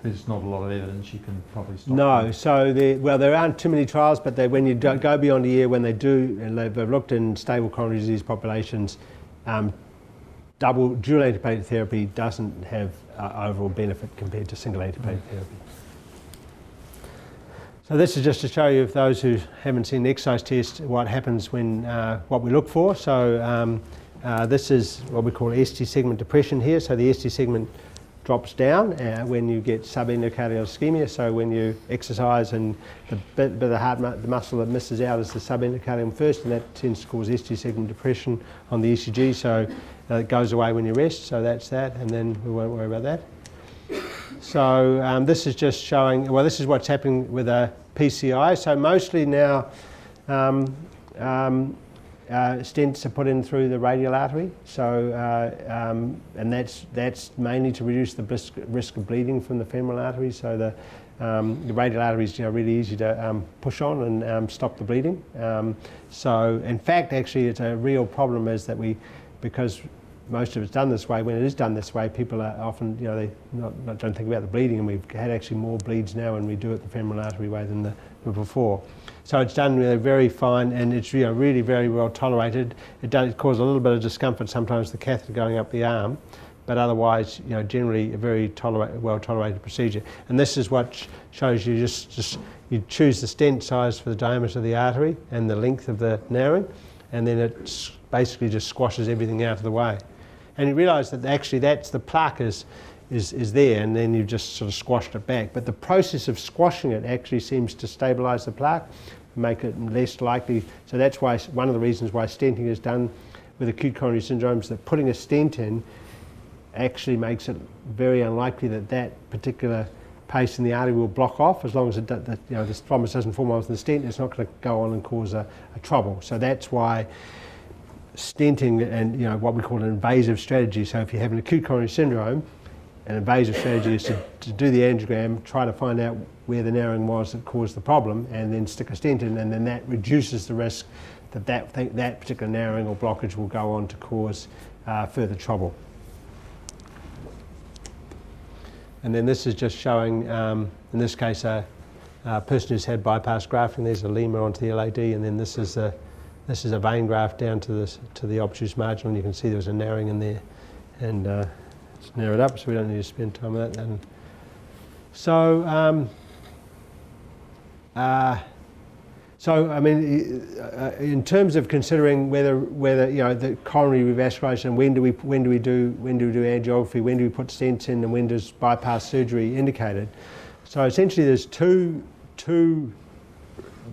there's not a lot of evidence you can probably stop. No, so there aren't too many trials, but when you go beyond a year, when they do, and they've looked in stable coronary disease populations, dual antiplatelet therapy doesn't have overall benefit compared to single antiplatelet therapy. So this is just to show you, if those who haven't seen the exercise test, what happens when, what we look for. So this is what we call ST segment depression here. So the ST segment drops down when you get subendocardial ischemia. So when you exercise and the bit of the heart, the muscle that misses out is the subendocardium first, and that tends to cause ST segment depression on the ECG. So it goes away when you rest. So that's that, and then we won't worry about that. So this is just showing, well, this is what's happening with a PCI. So mostly now stents are put in through the radial artery. So and that's mainly to reduce the risk of bleeding from the femoral artery. So the radial artery is really easy to push on and stop the bleeding. So in fact, actually, it's a real problem is that because most of it's done this way, when it is done this way, people are often, they don't think about the bleeding, and we've had actually more bleeds now when we do it the femoral artery way than before. So it's done really very fine, and it's really very well tolerated. It does cause a little bit of discomfort sometimes, the catheter going up the arm, but otherwise, generally a very well tolerated procedure. And this is what shows you you choose the stent size for the diameter of the artery and the length of the narrowing, and then it basically just squashes everything out of the way. And you realise that actually that's the plaque is there, and then you've just sort of squashed it back. But the process of squashing it actually seems to stabilise the plaque, make it less likely. So that's why one of the reasons why stenting is done with acute coronary syndrome is that putting a stent in actually makes it very unlikely that particular pace in the artery will block off. As long as the thrombus doesn't form onto the stent, it's not going to go on and cause a trouble. So that's why stenting and what we call an invasive strategy. So if you have an acute coronary syndrome, an invasive strategy is to do the angiogram, try to find out where the narrowing was that caused the problem, and then stick a stent in, and then that reduces the risk that particular narrowing or blockage will go on to cause further trouble. And then this is just showing, in this case, a person who's had bypass grafting. There's a lemur onto the LAD, and then this is a vein graft down to the obtuse marginal, and you can see there was a narrowing in there, and it's narrowed up, so we don't need to spend time on that. And so, I mean, in terms of considering whether the coronary revascularization, when do we do angiography, when do we put stents in, and when does bypass surgery indicated? So essentially, there's two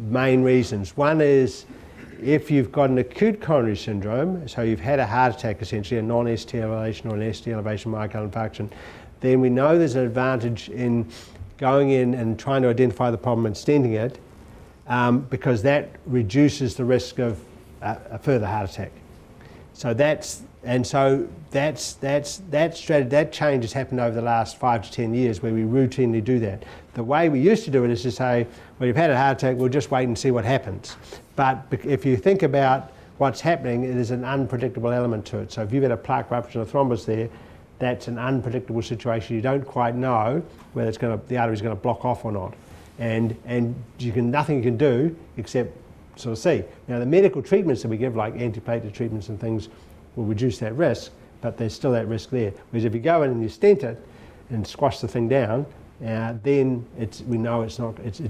main reasons. One is if you've got an acute coronary syndrome, so you've had a heart attack, essentially a non-ST elevation or an ST elevation myocardial infarction, then we know there's an advantage in going in and trying to identify the problem and stenting it, because that reduces the risk of a further heart attack. So that change has happened over the last 5 to 10 years, where we routinely do that. The way we used to do it is to say, well, you've had a heart attack, we'll just wait and see what happens. But if you think about what's happening, there's an unpredictable element to it. So if you've had a plaque rupture and a thrombus there, that's an unpredictable situation. You don't quite know whether the artery is going to block off or not. And nothing you can do except sort of see. Now, the medical treatments that we give, like antiplatelet treatments and things, will reduce that risk, but there's still that risk there. Whereas if you go in and you stent it and squash the thing down, then we know it's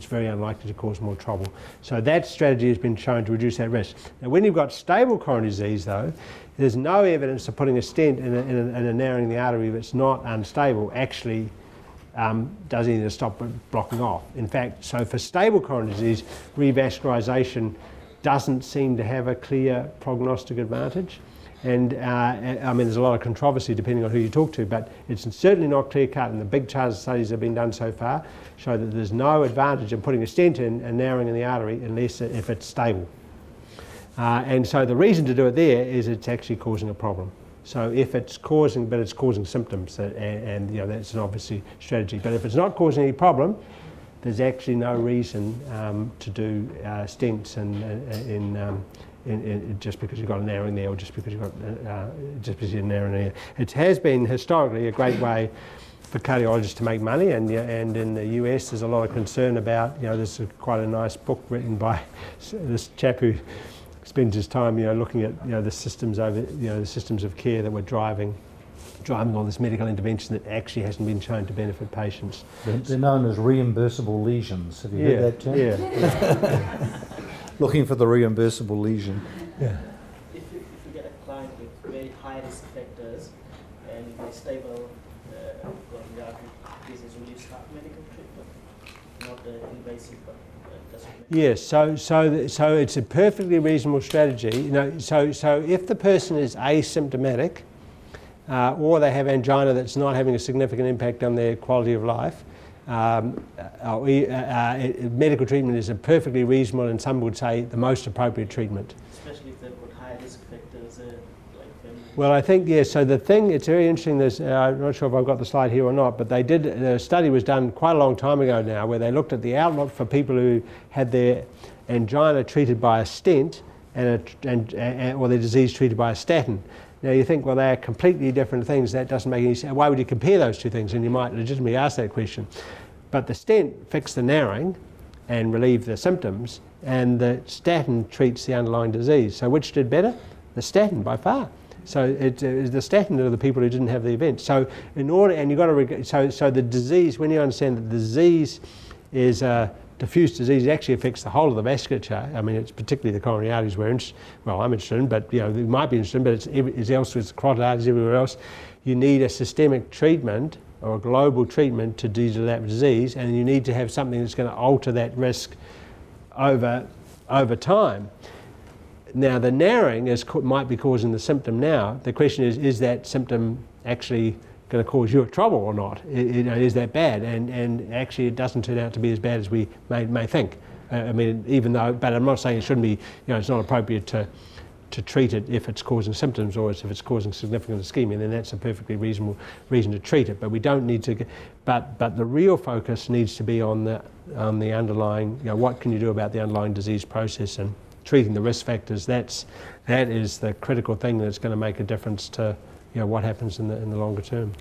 very unlikely to cause more trouble. So that strategy has been shown to reduce that risk. Now, when you've got stable coronary disease, though, there's no evidence of putting a stent in a narrowing the artery that's not unstable actually does anything to stop it blocking off. In fact, so for stable coronary disease, revascularization doesn't seem to have a clear prognostic advantage. And I mean, there's a lot of controversy depending on who you talk to, but it's certainly not clear-cut, and the big charts of studies that have been done so far show that there's no advantage in putting a stent in and narrowing in the artery unless if it's stable. And so the reason to do it there is it's actually causing a problem. So if it's causing symptoms, and that's an obviously strategy. But if it's not causing any problem, there's actually no reason to do stents just because you've got a narrowing there, or just because you've got narrowing there. It has been historically a great way for cardiologists to make money, and in the US there's a lot of concern about, there's quite a nice book written by this chap who spends his time, looking at, the systems the systems of care that were driving all this medical intervention that actually hasn't been shown to benefit patients. They're known as reimbursable lesions. Have you heard that term? Yeah. Looking for the reimbursable lesion. Yeah. If you get a client with very high risk factors and very stable coronary artery disease, will you start medical treatment? Not invasive, but just Yes, so it's a perfectly reasonable strategy. So if the person is asymptomatic, or they have angina that's not having a significant impact on their quality of life, medical treatment is a perfectly reasonable, and some would say the most appropriate treatment. especially if they've got high risk factors like family. Well, I think, so the thing, it's very interesting, I'm not sure if I've got the slide here or not, but the study was done quite a long time ago now, where they looked at the outlook for people who had their angina treated by a stent or their disease treated by a statin. Now you think, well, they're completely different things. That doesn't make any sense. Why would you compare those two things? And you might legitimately ask that question. But the stent fixed the narrowing and relieved the symptoms, and the statin treats the underlying disease. So which did better? The statin, by far. So it's the statin are the people who didn't have the event. So in order, and you've got to, so the disease, when you understand that the disease is diffuse disease, actually affects the whole of the vasculature. I mean, it's particularly the coronary arteries I'm interested in, but you might be interested in, but it's elsewhere, it's carotid arteries everywhere else. You need a systemic treatment or a global treatment to deal with that disease, and you need to have something that's going to alter that risk over time. Now, the narrowing might be causing the symptom now. The question is that symptom actually going to cause you trouble or not? Is that bad? And actually it doesn't turn out to be as bad as we may think. I mean, but I'm not saying it shouldn't be, it's not appropriate to treat it if it's causing symptoms, or if it's causing significant ischemia, then that's a perfectly reasonable reason to treat it. But we don't need to, but the real focus needs to be on the underlying, what can you do about the underlying disease process, and treating the risk factors. That is the critical thing that's going to make a difference to what happens in the longer term.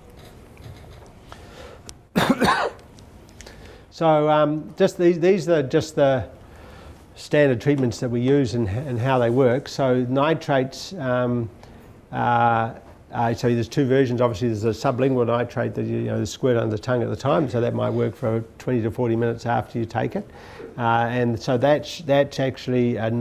So just these are just the standard treatments that we use and how they work. So nitrates, so there's two versions. Obviously there's a sublingual nitrate that you squirt under the tongue at the time, so that might work for 20 to 40 minutes after you take it. And so that's actually a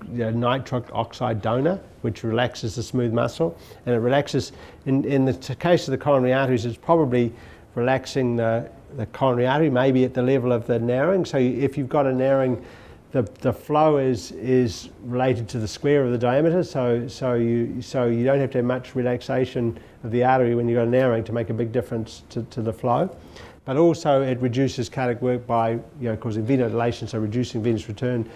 nitric oxide donor, which relaxes the smooth muscle, and it relaxes, in the case of the coronary arteries, it's probably relaxing the coronary artery, maybe at the level of the narrowing. So if you've got a narrowing, the flow is related to the square of the diameter, so you don't have to have much relaxation of the artery when you've got a narrowing to make a big difference to the flow. But also it reduces cardiac work by causing venodilation, so reducing venous return,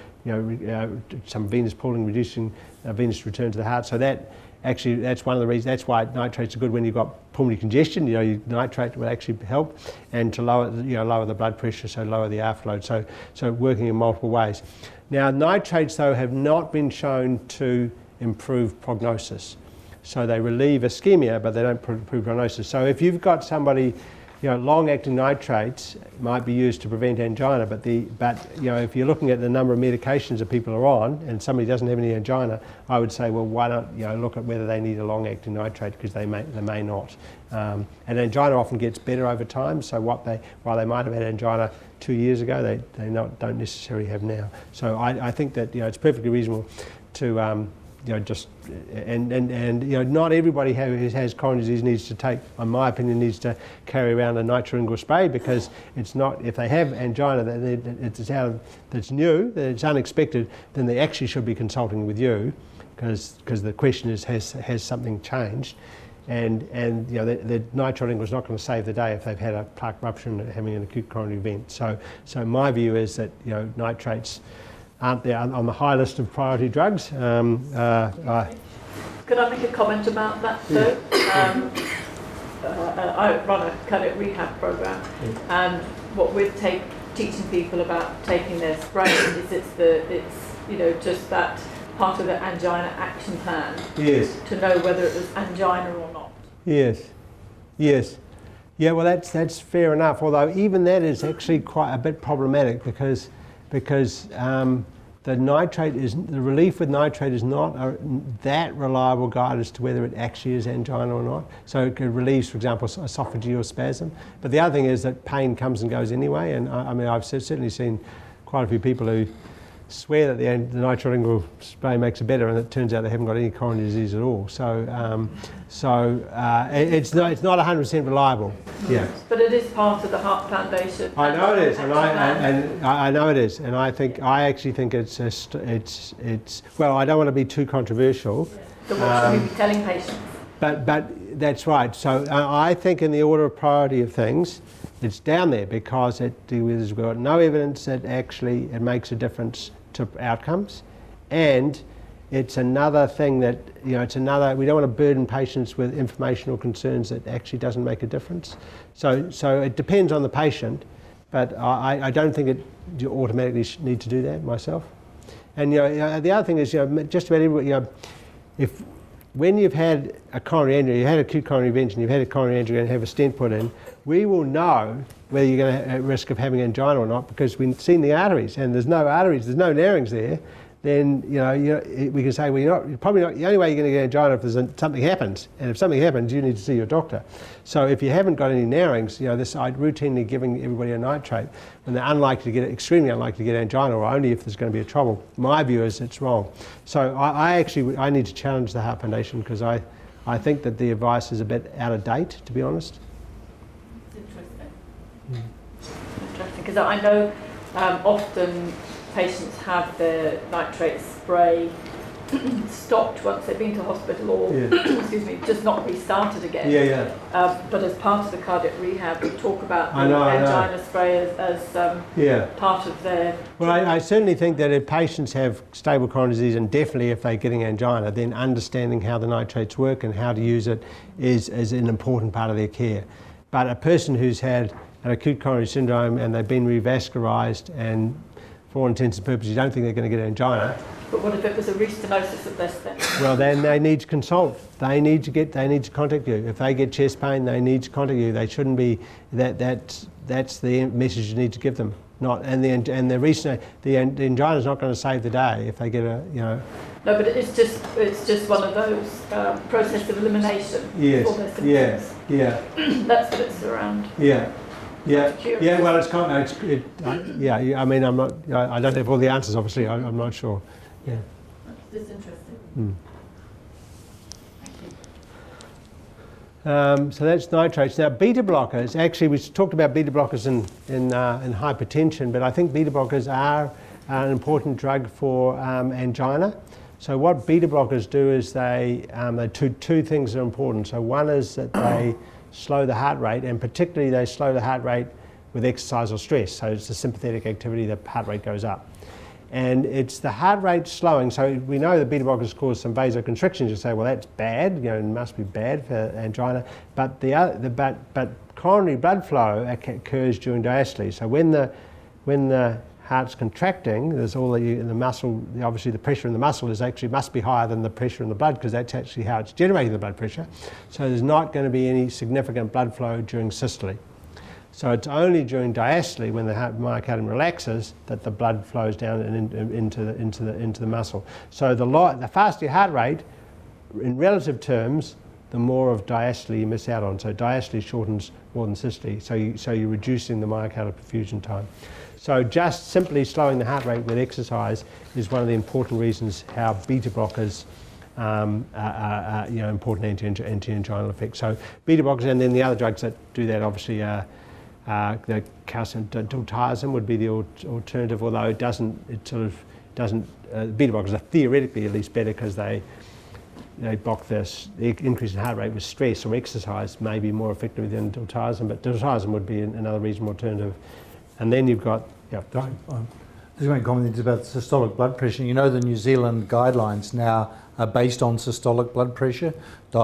some venous pooling, reducing venous return to the heart. So that's one of the reasons. That's why nitrates are good when you've got pulmonary congestion. Nitrate will actually help, and to lower the blood pressure, so lower the afterload. So working in multiple ways. Now nitrates though have not been shown to improve prognosis. So they relieve ischemia, but they don't improve prognosis. So if you've got somebody, long-acting nitrates might be used to prevent angina, but if you're looking at the number of medications that people are on, and somebody doesn't have any angina, I would say, well, why not look at whether they need a long-acting nitrate, because they may not. And angina often gets better over time. So while they might have had angina 2 years ago, they don't necessarily have now. So I think that it's perfectly reasonable to not everybody who has coronary disease needs to take, in my opinion, needs to carry around a nitrolingual spray, because it's not, if they have angina that's new, that it's unexpected, then they actually should be consulting with you, because the question is, has something changed? And the nitrolingual is not going to save the day if they've had a plaque rupture and having an acute coronary event. So my view is that nitrates aren't there on the high list of priority drugs. Could I make a comment about that though? I run a cardiac rehab program, and what we're teaching people about taking their spray is it's just that part of the angina action plan. Yes. To know whether it was angina or not. Yes. Yeah, well, that's fair enough. Although even that is actually quite a bit problematic because the relief with nitrate is not that reliable guide as to whether it actually is angina or not. So it relieves, for example, esophageal spasm. But the other thing is that pain comes and goes anyway. And I mean, I've certainly seen quite a few people who swear that the nitrolingual spray makes it better, and it turns out they haven't got any coronary disease at all. So, it's not 100% reliable. Yeah. But it is part of the Heart Foundation. I know it is, and I know it is, and I actually think it's well, I don't want to be too controversial. So what should we be telling patients? But that's right. So I think in the order of priority of things, it's down there because we've got no evidence that actually it makes a difference to outcomes, and it's another thing that, we don't want to burden patients with informational concerns that actually doesn't make a difference. So it depends on the patient, but I don't think you automatically need to do that myself. And the other thing is, just about everybody, when you've had a coronary angiogram, you had acute coronary intervention, you've had a coronary angiogram and have a stent put in, we will know whether you're going to have a risk of having angina or not because we've seen the arteries, and there's no arteries, there's no narrowings there. Then we can say, well, you're probably not. The only way you're going to get angina if something happens, and if something happens, you need to see your doctor. So if you haven't got any narrowings, this routinely giving everybody a nitrate when they're extremely unlikely to get angina, or only if there's going to be a trouble. My view is it's wrong. So I need to challenge the Heart Foundation because I think that the advice is a bit out of date, to be honest. Interesting, because I know often patients have their nitrate spray stopped once they've been to hospital or, excuse me, just not restarted again. But as part of the cardiac rehab, we talk about the angina spray as part of their... Well, I certainly think that if patients have stable coronary disease, and definitely if they're getting angina, then understanding how the nitrates work and how to use it is an important part of their care. But a person who's had an acute coronary syndrome and they've been revascularized, and for all intents and purposes you don't think they're going to get angina. But what if it was a restenosis of their stent? Well, then they need to consult. They need to contact you. If they get chest pain, they need to contact you. They shouldn't be. That's the message you need to give them. The angina is not going to save the day if they get a No, but it's just one of those process of elimination. Yes. For their symptoms. Yeah. That's what it's around. Yeah. Well, it's kind of, I mean, I don't have all the answers, obviously, I'm not sure. Yeah. That's interesting. So that's nitrates. Now, beta blockers, actually, we talked about beta blockers in hypertension, but I think beta blockers are an important drug for angina. So what beta blockers do is they two things are important. So one is that they slow the heart rate, and particularly they slow the heart rate with exercise or stress. So it's the sympathetic activity, the heart rate goes up. And it's the heart rate slowing. So we know that beta blockers cause some vasoconstrictions. You say, well, that's bad. It must be bad for angina. But but coronary blood flow occurs during diastole. So when the heart's contracting, there's all the muscle. Obviously, the pressure in the muscle must be higher than the pressure in the blood because that's actually how it's generating the blood pressure. So there's not going to be any significant blood flow during systole. So it's only during diastole, when the myocardium relaxes, that the blood flows down and into the muscle. So the faster your heart rate, in relative terms, the more of diastole you miss out on. So diastole shortens more than systole. So you're reducing the myocardial perfusion time. So just simply slowing the heart rate with exercise is one of the important reasons how beta blockers are important anti-anginal effects. So beta blockers, and then the other drugs that do that obviously are the calcium diltiazem would be the alternative, although it doesn't. Beta blockers are theoretically at least better because they block the increase in heart rate with stress or exercise, may be more effective than diltiazem, but diltiazem would be another reasonable alternative. And then you've got, I just want to comment about systolic blood pressure. The New Zealand guidelines now are based on systolic blood pressure.